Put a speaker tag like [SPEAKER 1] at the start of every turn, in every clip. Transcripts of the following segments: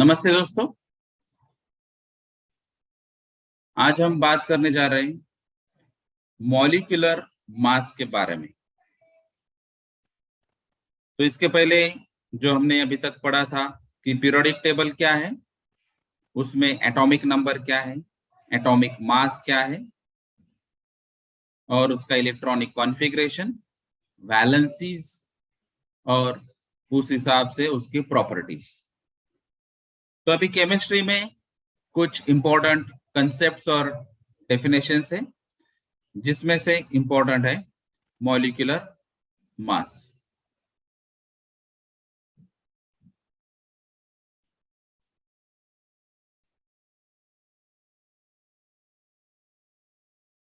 [SPEAKER 1] नमस्ते दोस्तों। आज हम बात करने जा रहे हैं मॉलिक्यूलर मास के बारे में। तो इसके पहले जो हमने अभी तक पढ़ा था कि पीरियोडिक टेबल क्या है, उसमें एटॉमिक नंबर क्या है, एटॉमिक मास क्या है और उसका इलेक्ट्रॉनिक कॉन्फ़िगरेशन, वैलेंसीज और उस हिसाब से उसकी प्रॉपर्टीज। तो अभी केमिस्ट्री में कुछ इंपॉर्टेंट कंसेप्ट्स और डेफिनेशंस है, जिसमें से इंपॉर्टेंट है मॉलिक्यूलर मास।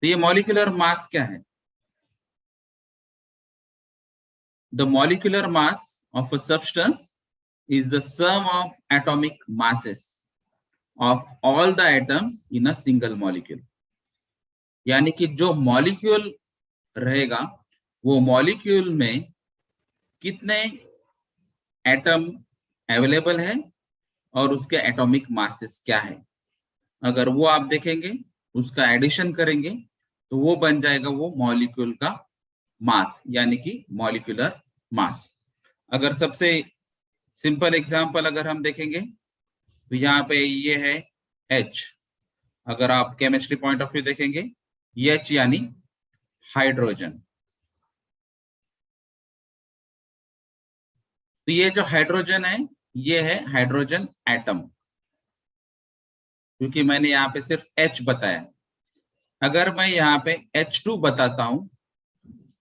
[SPEAKER 1] तो ये मॉलिक्यूलर मास क्या है? The molecular mass of a substance is the sum of atomic masses of all the atoms in a single molecule। यानी कि जो मॉलिक्यूल रहेगा वो मॉलिक्यूल में कितने एटम अवेलेबल है और उसके एटॉमिक मासेस क्या है, अगर वो आप देखेंगे, उसका एडिशन करेंगे तो वो बन जाएगा वो मॉलिक्यूल का मास, यानी कि मॉलिक्यूलर मास। अगर सबसे सिंपल एग्जांपल अगर हम देखेंगे तो यहाँ पे ये है H। अगर आप केमिस्ट्री पॉइंट ऑफ व्यू देखेंगे, H यानी हाइड्रोजन। तो ये जो हाइड्रोजन है ये है हाइड्रोजन एटम, क्योंकि मैंने यहाँ पे सिर्फ H बताया। अगर मैं यहाँ पे H2 बताता हूं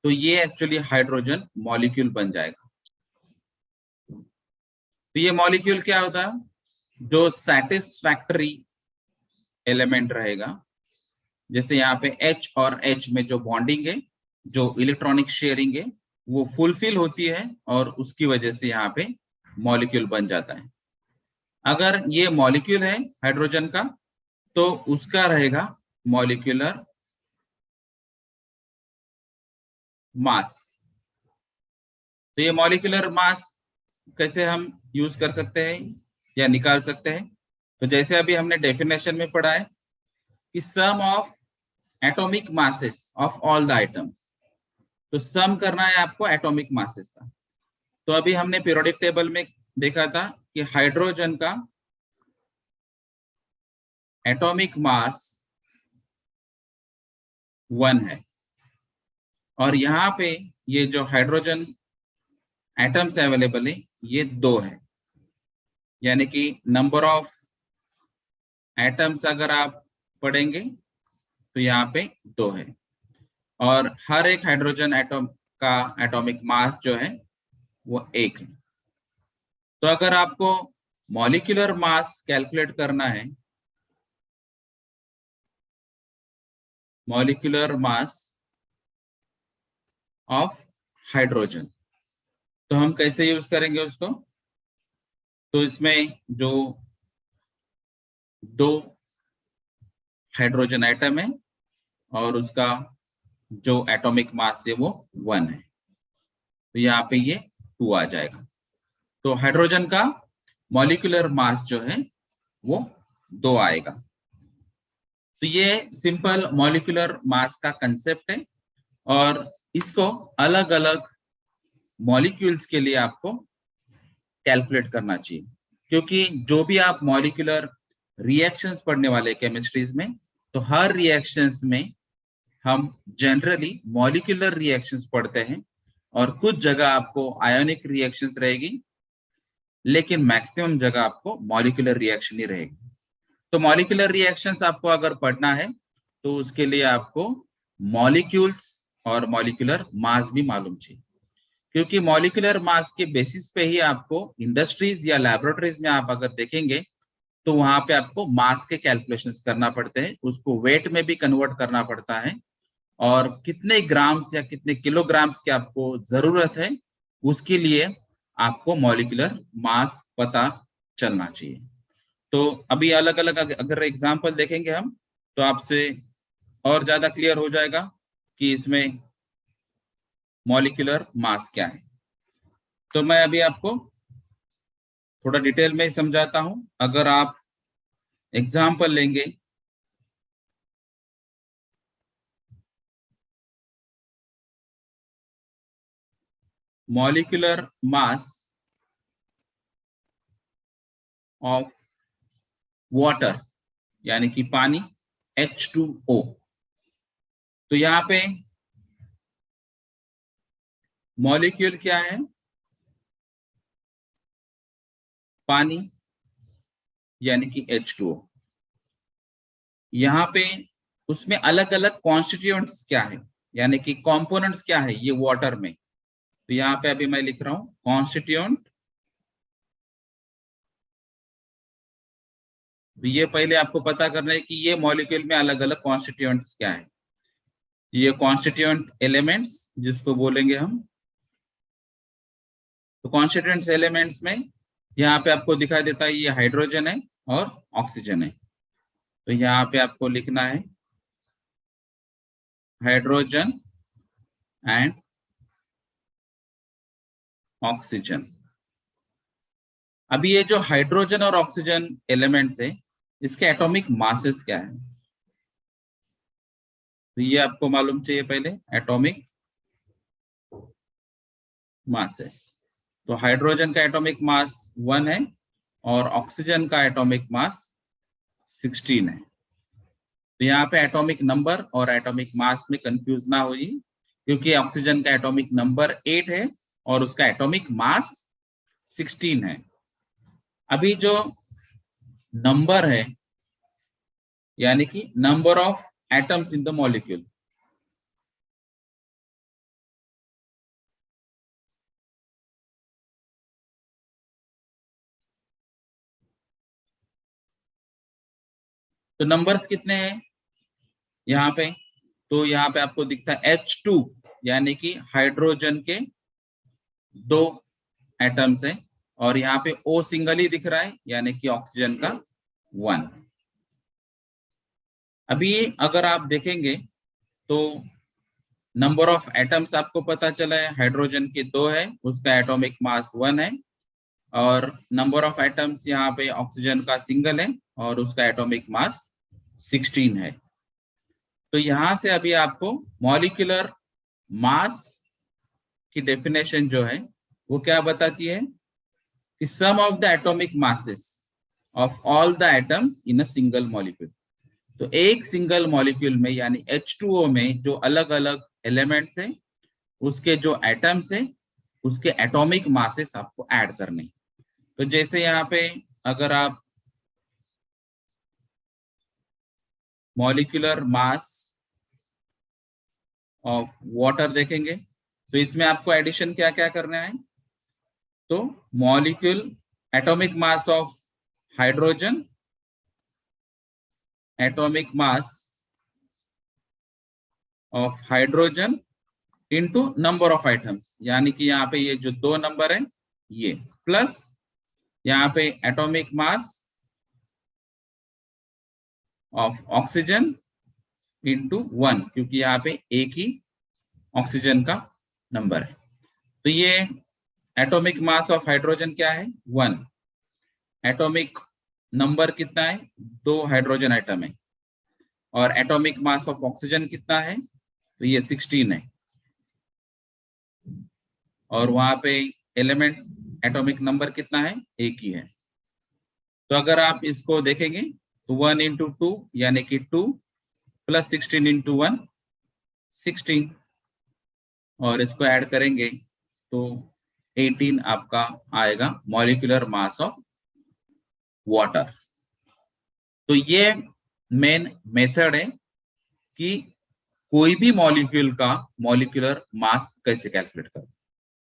[SPEAKER 1] तो ये एक्चुअली हाइड्रोजन मॉलिक्यूल बन जाएगा। तो ये मॉलिक्यूल क्या होता है? जो सैटिस्फैक्टरी एलिमेंट रहेगा, जैसे यहाँ पे H और H में जो बॉन्डिंग है, जो इलेक्ट्रॉनिक शेयरिंग है, वो फुलफिल होती है और उसकी वजह से यहाँ पे मॉलिक्यूल बन जाता है। अगर ये मॉलिक्यूल है हाइड्रोजन का तो उसका रहेगा मॉलिक्यूलर मास। तो ये मॉलिक्यूलर मास कैसे हम यूज कर सकते हैं या निकाल सकते हैं? तो जैसे अभी हमने डेफिनेशन में पढ़ा है कि sum of atomic masses of all the items. तो सम करना है आपको एटॉमिक मासेस का। तो अभी हमने पीरियोडिक टेबल में देखा था कि हाइड्रोजन का एटॉमिक मास 1 है और यहाँ पे ये जो हाइड्रोजन एटम्स अवेलेबल है ये 2 है, यानी कि नंबर ऑफ एटम्स अगर आप पढ़ेंगे तो यहाँ पे 2 है और हर एक हाइड्रोजन एटम का एटॉमिक मास जो है वो 1 है। तो अगर आपको मॉलिक्यूलर मास कैलकुलेट करना है, मॉलिक्यूलर मास ऑफ हाइड्रोजन, तो हम कैसे यूज करेंगे उसको? तो इसमें जो 2 हाइड्रोजन एटम है और उसका जो एटॉमिक मास है वो 1 है, तो यहाँ पे ये 2 आ जाएगा। तो हाइड्रोजन का मॉलिक्यूलर मास जो है वो 2 आएगा। तो ये सिंपल मॉलिक्यूलर मास का कंसेप्ट है और इसको अलग अलग मॉलिक्यूल्स के लिए आपको कैलकुलेट करना चाहिए, क्योंकि जो भी आप मॉलिक्यूलर रिएक्शंस पढ़ने वाले केमिस्ट्रीज में, तो हर रिएक्शंस में हम जनरली मॉलिक्यूलर रिएक्शंस पढ़ते हैं और कुछ जगह आपको आयोनिक रिएक्शंस रहेगी, लेकिन मैक्सिमम जगह आपको मॉलिक्यूलर रिएक्शन ही रहेगी। तो मॉलिक्यूलर रिएक्शंस आपको अगर पढ़ना है तो उसके लिए आपको मॉलिक्यूल्स और मॉलिक्यूलर मास भी मालूम चाहिए, क्योंकि मॉलिक्यूलर मास के बेसिस पे ही आपको इंडस्ट्रीज या लैबोरेटरीज में आप अगर देखेंगे तो वहां पे आपको मास के कैलकुलेशंस करना पड़ते हैं, उसको वेट में भी कन्वर्ट करना पड़ता है और कितने ग्राम्स या कितने किलोग्राम्स की आपको जरूरत है उसके लिए आपको मॉलिक्यूलर मास पता चलना चाहिए। तो अभी अलग अलग अगर एग्जांपल देखेंगे हम तो आपसे और ज्यादा क्लियर हो जाएगा कि इसमें मॉलिक्यूलर मास क्या है। तो मैं अभी आपको थोड़ा डिटेल में समझाता हूं। अगर आप एग्जाम्पल लेंगे, मॉलिक्यूलर मास ऑफ वाटर यानी कि पानी H2O, तो यहाँ पे मॉलिक्यूल क्या है? पानी यानी कि H2O। यहाँ पे उसमें अलग अलग कॉन्स्टिट्यूएंट्स क्या है, यानी कि कंपोनेंट्स क्या है ये वाटर में। तो यहाँ पे अभी मैं लिख रहा हूं कॉन्स्टिट्यूएंट। तो ये पहले आपको पता करना है कि ये मॉलिक्यूल में अलग अलग कॉन्स्टिट्यूएंट्स क्या है। ये कॉन्स्टिट्यूएंट एलिमेंट्स जिसको बोलेंगे हम। तो कॉन्स्टिट्यूएंट्स एलिमेंट्स में यहाँ पे आपको दिखाई देता है ये हाइड्रोजन है और ऑक्सीजन है। तो यहाँ पे आपको लिखना है हाइड्रोजन एंड ऑक्सीजन। अभी ये जो हाइड्रोजन और ऑक्सीजन एलिमेंट्स है, इसके एटॉमिक मासेस क्या है? तो ये आपको मालूम चाहिए पहले, एटॉमिक मासेस। तो हाइड्रोजन का एटॉमिक मास 1 है और ऑक्सीजन का एटॉमिक मास 16 है। तो यहाँ पे एटॉमिक नंबर और एटॉमिक मास में कंफ्यूज ना होइए, क्योंकि ऑक्सीजन का एटॉमिक नंबर 8 है और उसका एटॉमिक मास 16 है। अभी जो नंबर है यानी कि number of atoms in the molecule, तो नंबर्स कितने हैं यहाँ पे? तो यहाँ पे आपको दिखता है H2 यानी कि हाइड्रोजन के 2 एटम्स है और यहाँ पे O सिंगल ही दिख रहा है यानी कि ऑक्सीजन का 1। अभी अगर आप देखेंगे तो नंबर ऑफ एटम्स आपको पता चला है, हाइड्रोजन के 2 है, उसका एटॉमिक मास 1 है, और नंबर ऑफ एटम्स यहाँ पे ऑक्सीजन का सिंगल है और उसका एटॉमिक मास 16 है। तो यहां से अभी आपको मॉलिक्यूलर मास की डेफिनेशन जो है वो क्या बताती है कि sum of the atomic masses of all the atoms in a single molecule. तो एक सिंगल मॉलिक्यूल में यानी H2O में जो अलग अलग एलिमेंट्स हैं, उसके जो एटम्स हैं, उसके एटॉमिक मासेस आपको ऐड करने। तो जैसे यहाँ पे अगर आप मॉलिक्यूलर मास ऑफ वाटर देखेंगे तो इसमें आपको एडिशन क्या क्या करना है? तो molecule atomic mass of hydrogen, atomic mass of hydrogen into number of items, यानी कि यहाँ पे ये जो 2 नंबर है ये, प्लस यहाँ पे atomic mass of oxygen into 1, क्योंकि यहाँ पे एक ही ऑक्सीजन का नंबर है। तो ये एटॉमिक मास ऑफ हाइड्रोजन क्या है? 1। एटॉमिक नंबर कितना है? 2 हाइड्रोजन आइटम है। और एटॉमिक मास ऑफ ऑक्सीजन कितना है? तो ये 16 है। और वहां पे एलिमेंट्स एटॉमिक नंबर कितना है? एक ही है। तो अगर आप इसको देखेंगे तो 1 इंटू 2 यानी कि 2 प्लस 16 इंटू 1 16, और इसको ऐड करेंगे तो 18 आपका आएगा मॉलिक्यूलर मास ऑफ वाटर। तो ये मेन मेथड है कि कोई भी मॉलिक्यूल का मॉलिक्यूलर मास कैसे कैलकुलेट करते हैं।